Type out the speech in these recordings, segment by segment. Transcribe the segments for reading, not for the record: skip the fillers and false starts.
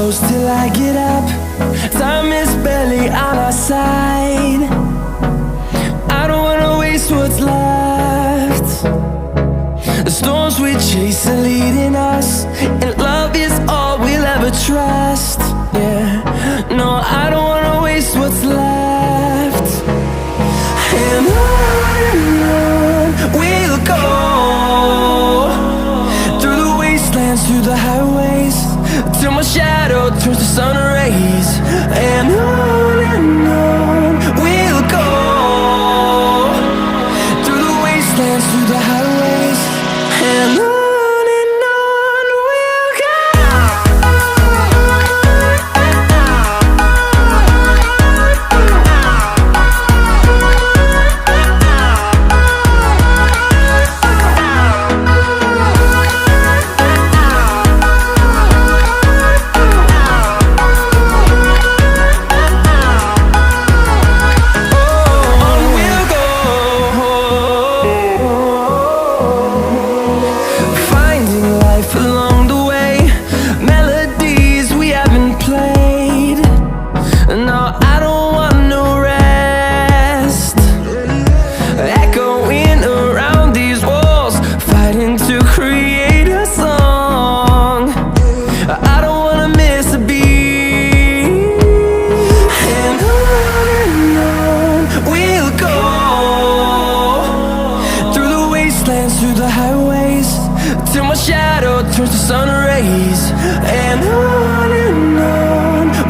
close till I get up. Time is barely on our side. I don't wanna waste what's left. The storms we chase are leading us, and love is all we'll ever trust. Yeah, no, I don't wanna waste what's left. And on we'll go, through the wastelands, through the highways, till my shadow turns to sun rays. And on we'll go, through the wastelands, through the highways, and on we'll go. Along the way, melodies we haven't played. No, I don't want no rest. Echoing around these walls, fighting to create a song. I don't wanna miss a beat. And on we'll go, through the wastelands, through the highways, till my shadow turns to sun rays. And on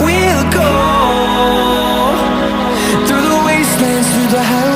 we'll go, through the wastelands, through the highways.